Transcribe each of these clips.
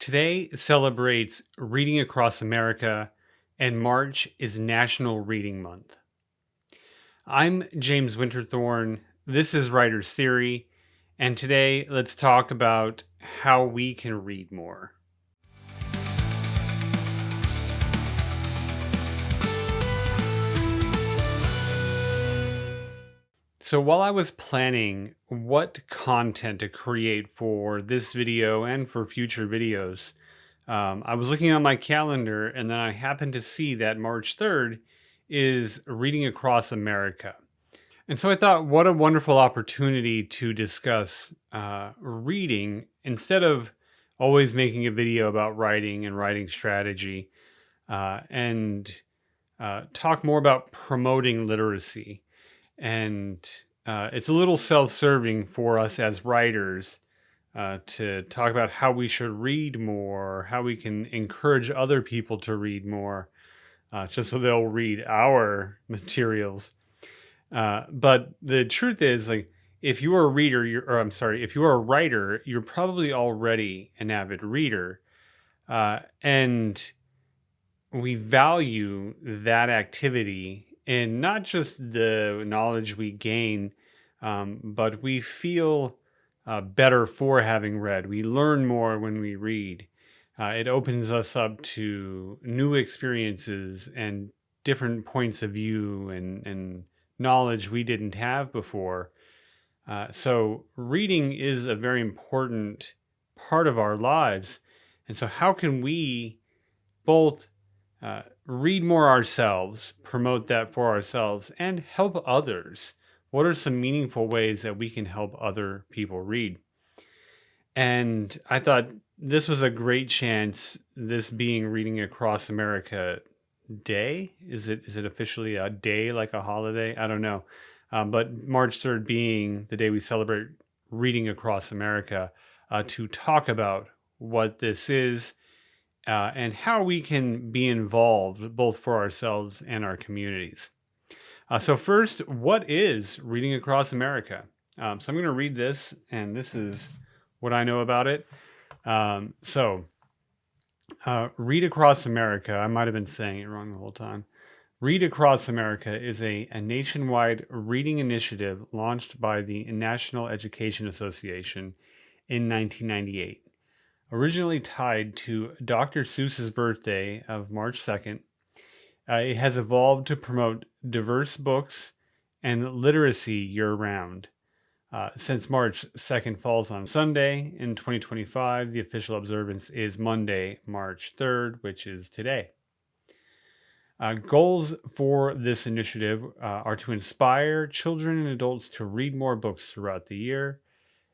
Today celebrates Reading Across America, and March is National Reading Month. I'm James Winterthorn. This is Writer's Theory, and today let's talk about how we can read more. So while I was planning what content to create for this video and for future videos, I was looking on my calendar and then I happened to see that March 3rd is Reading Across America. And so I thought, what a wonderful opportunity to discuss reading instead of always making a video about writing and writing strategy and talk more about promoting literacy. And it's a little self-serving for us as writers to talk about how we should read more, how we can encourage other people to read more, just so they'll read our materials. But the truth is, like, if you are a reader, if you are a writer, you're probably already an avid reader, and we value that activity in not just the knowledge we gain, but we feel better for having read. We learn more when we read. It opens us up to new experiences and different points of view and knowledge we didn't have before. So reading is a very important part of our lives. And so how can we both read more ourselves, promote that for ourselves, and help others? What are some meaningful ways that we can help other people read? And I thought this was a great chance, this being Reading Across America Day. Is it officially a day, like a holiday? I don't know. But March 3rd being the day we celebrate Reading Across America, to talk about what this is, and how we can be involved both for ourselves and our communities. So first, what is Reading Across America? So I'm going to read this, and this is what I know about it. Read Across America, I might have been saying it wrong the whole time. Read Across America is a nationwide reading initiative launched by the National Education Association in 1998. Originally tied to Dr. Seuss's birthday of March 2nd, it has evolved to promote diverse books and literacy year-round. Since March 2nd falls on Sunday in 2025, the official observance is Monday, March 3rd, which is today. Goals for this initiative are to inspire children and adults to read more books throughout the year,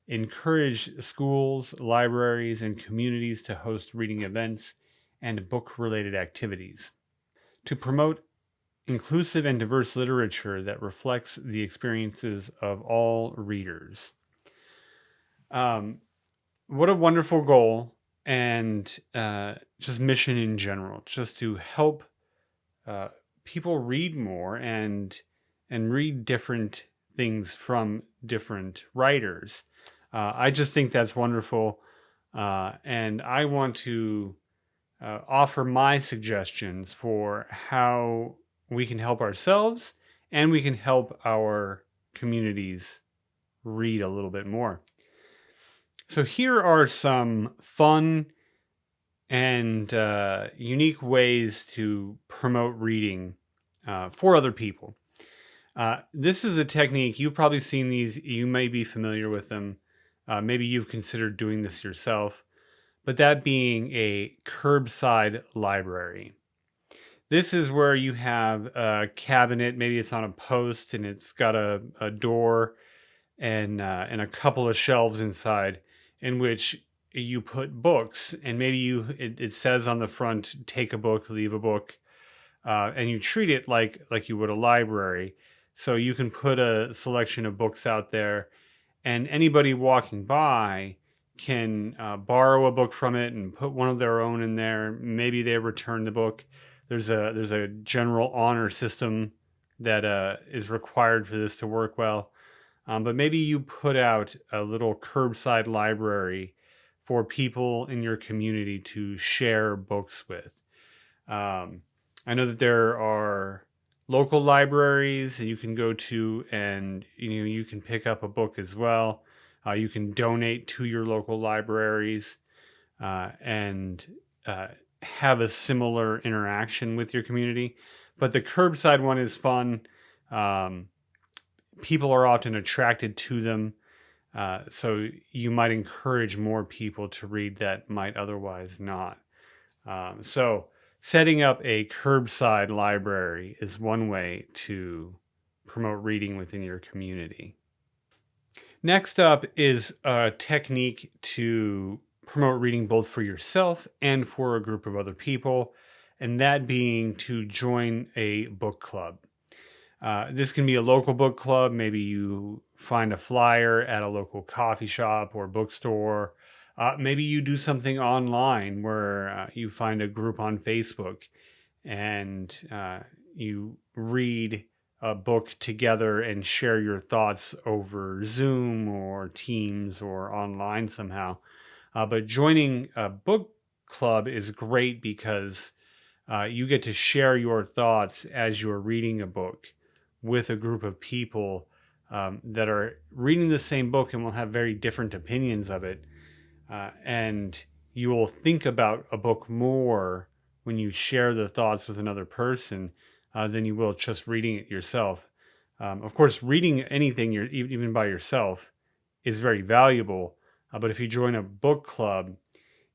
encourage schools, libraries, and communities to host reading events and book-related activities, to promote inclusive and diverse literature that reflects the experiences of all readers. What a wonderful goal, and just mission in general, just to help people read more and read different things from different writers. I just think that's wonderful, and I want to offer my suggestions for how we can help ourselves and we can help our communities read a little bit more. So here are some fun and unique ways to promote reading for other people. This is a technique, you've probably seen these, you may be familiar with them. Maybe you've considered doing this yourself, but that being a curbside library. This is where you have a cabinet, maybe it's on a post and it's got a door and a couple of shelves inside in which you put books, and maybe it says on the front, take a book, leave a book, and you treat it like you would a library. So you can put a selection of books out there, and anybody walking by can borrow a book from it and put one of their own in there. Maybe they return the book. There's a general honor system that is required for this to work well. But maybe you put out a little curbside library for people in your community to share books with. Um, I know that there are local libraries that you can go to, and you can pick up a book as well. You can donate to your local libraries and have a similar interaction with your community. But the curbside one is fun. Um, People are often attracted to them. So you might encourage more people to read that might otherwise not. So setting up a curbside library is one way to promote reading within your community. Next up is a technique to promote reading both for yourself and for a group of other people, and that being to join a book club. This can be a local book club. Maybe you find a flyer at a local coffee shop or bookstore. Maybe you do something online where you find a group on Facebook and you read a book together and share your thoughts over Zoom or Teams or online somehow. But joining a book club is great because you get to share your thoughts as you're reading a book with a group of people that are reading the same book and will have very different opinions of it. And you will think about a book more when you share the thoughts with another person than you will just reading it yourself. Of course, reading anything even by yourself is very valuable. But if you join a book club,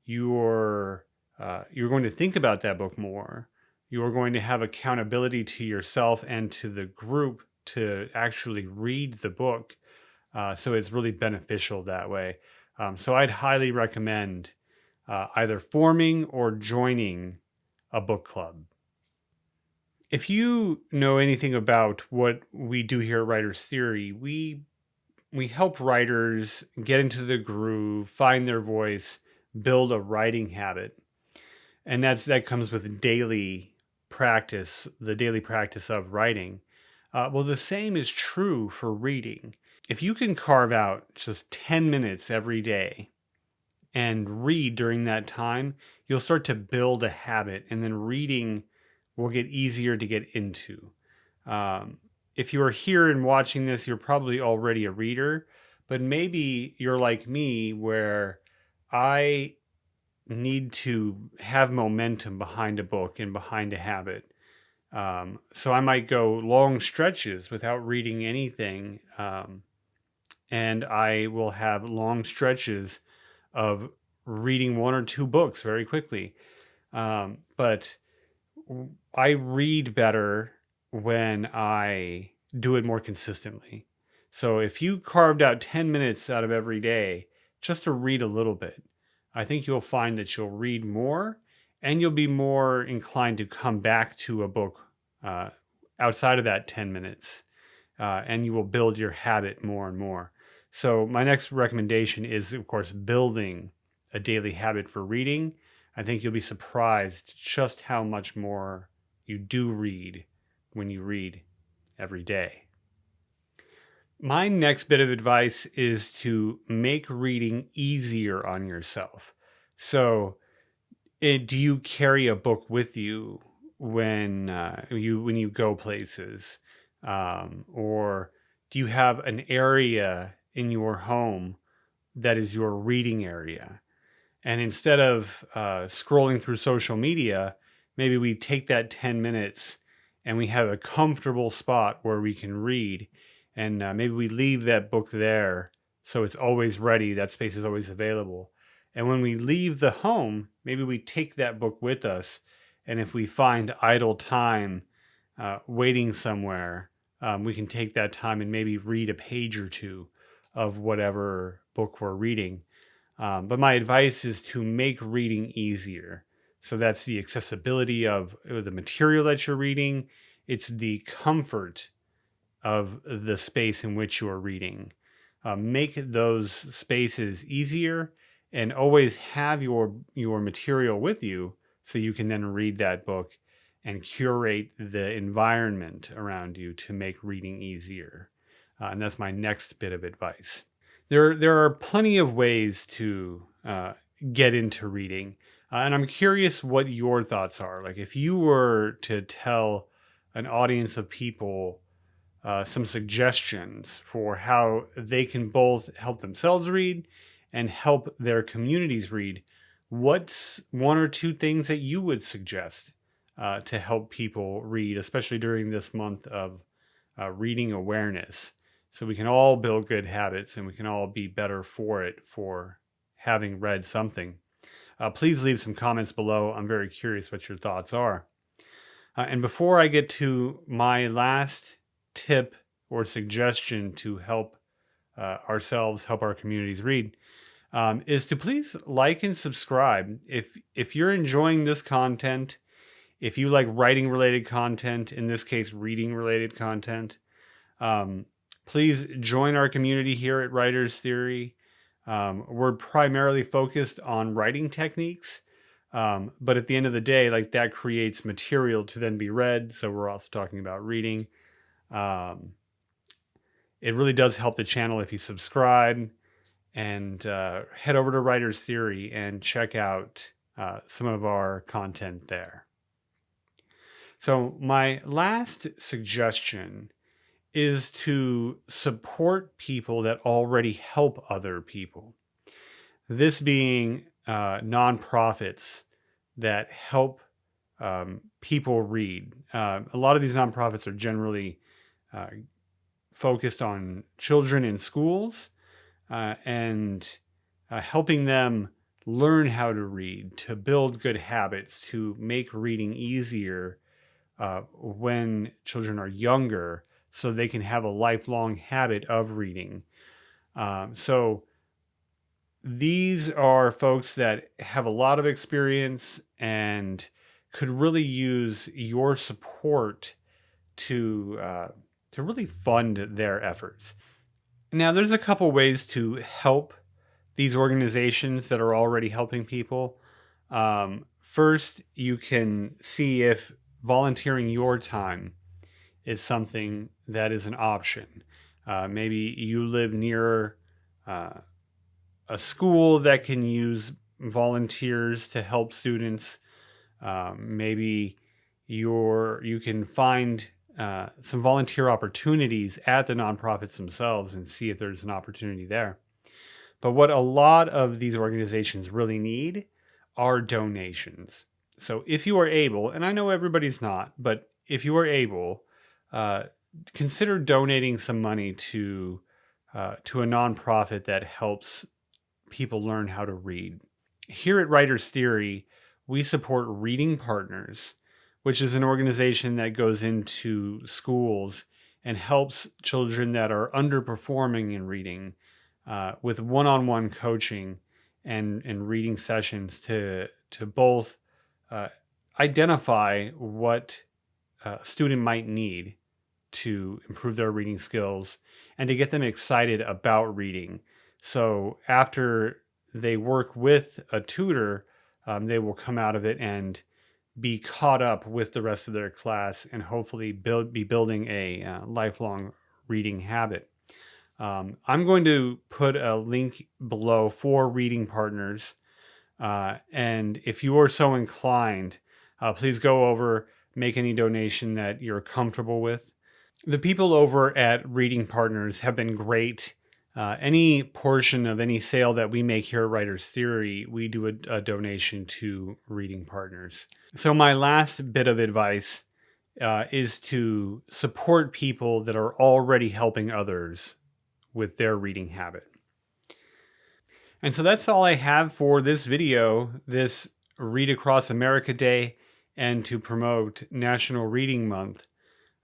you're going to think about that book more. You are going to have accountability to yourself and to the group to actually read the book. So it's really beneficial that way. So I'd highly recommend either forming or joining a book club. If you know anything about what we do here at Writers Theory, we help writers get into the groove, find their voice, build a writing habit. And that comes with daily practice, the daily practice of writing. Well, the same is true for reading. If you can carve out just 10 minutes every day and read during that time, you'll start to build a habit, and then reading will get easier to get into. If you are here and watching this, you're probably already a reader, but maybe you're like me where I need to have momentum behind a book and behind a habit. So I might go long stretches without reading anything. And I will have long stretches of reading one or two books very quickly. But I read better when I do it more consistently. So if you carved out 10 minutes out of every day just to read a little bit, I think you'll find that you'll read more and you'll be more inclined to come back to a book outside of that 10 minutes. And you will build your habit more and more. So my next recommendation is, of course, building a daily habit for reading. I think you'll be surprised just how much more you do read when you read every day. My next bit of advice is to make reading easier on yourself. So, do you carry a book with you when you go places, or do you have an area in your home that is your reading area? And instead of scrolling through social media, maybe we take that 10 minutes and we have a comfortable spot where we can read. And maybe we leave that book there so it's always ready. That space is always available. And when we leave the home, maybe we take that book with us. And if we find idle time waiting somewhere, we can take that time and maybe read a page or two of whatever book we're reading. But my advice is to make reading easier. So that's the accessibility of the material that you're reading. It's the comfort of the space in which you are reading. Make those spaces easier and always have your material with you so you can then read that book and curate the environment around you to make reading easier. And that's my next bit of advice. There are plenty of ways to get into reading. And I'm curious what your thoughts are. Like, if you were to tell an audience of people some suggestions for how they can both help themselves read and help their communities read, what's one or two things that you would suggest to help people read, especially during this month of reading awareness, so we can all build good habits and we can all be better for it for having read something? Please leave some comments below. I'm very curious what your thoughts are. And before I get to my last tip or suggestion to help ourselves, help our communities read, is to please like and subscribe. If you're enjoying this content, if you like writing related content, in this case, reading related content, please join our community here at Writer's Theory. We're primarily focused on writing techniques. But at the end of the day, like, that creates material to then be read. So we're also talking about reading. It really does help the channel if you subscribe and head over to Writer's Theory and check out some of our content there. So my last suggestion is to support people that already help other people. This being nonprofits that help people read. A lot of these nonprofits are generally focused on children in schools and helping them learn how to read, to build good habits, to make reading easier when children are younger, so they can have a lifelong habit of reading. So these are folks that have a lot of experience and could really use your support to really fund their efforts. Now, there's a couple ways to help these organizations that are already helping people. First, you can see if volunteering your time is something that is an option. Maybe you live near a school that can use volunteers to help students. Maybe you can find some volunteer opportunities at the nonprofits themselves and see if there's an opportunity there. But what a lot of these organizations really need are donations. So if you are able, and I know everybody's not, but if you are able, consider donating some money to a nonprofit that helps people learn how to read. Here at Writer's Theory, we support Reading Partners, which is an organization that goes into schools and helps children that are underperforming in reading with one-on-one coaching and reading sessions to both identify what a student might need to improve their reading skills and to get them excited about reading. So after they work with a tutor, they will come out of it and be caught up with the rest of their class and hopefully be building a lifelong reading habit. I'm going to put a link below for Reading Partners. And if you are so inclined, please go over, make any donation that you're comfortable with. The people over at Reading Partners have been great. Any portion of any sale that we make here at Writer's Theory, we do a donation to Reading Partners. So my last bit of advice is to support people that are already helping others with their reading habit. And so that's all I have for this video, this Read Across America Day, and to promote National Reading Month.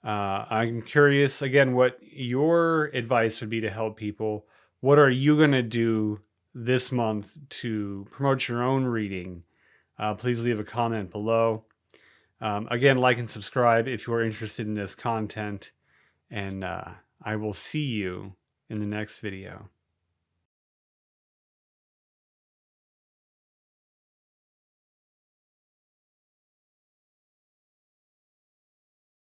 I'm curious, again, what your advice would be to help people. What are you going to do this month to promote your own reading? Please leave a comment below. Again, like and subscribe if you are interested in this content. And I will see you in the next video.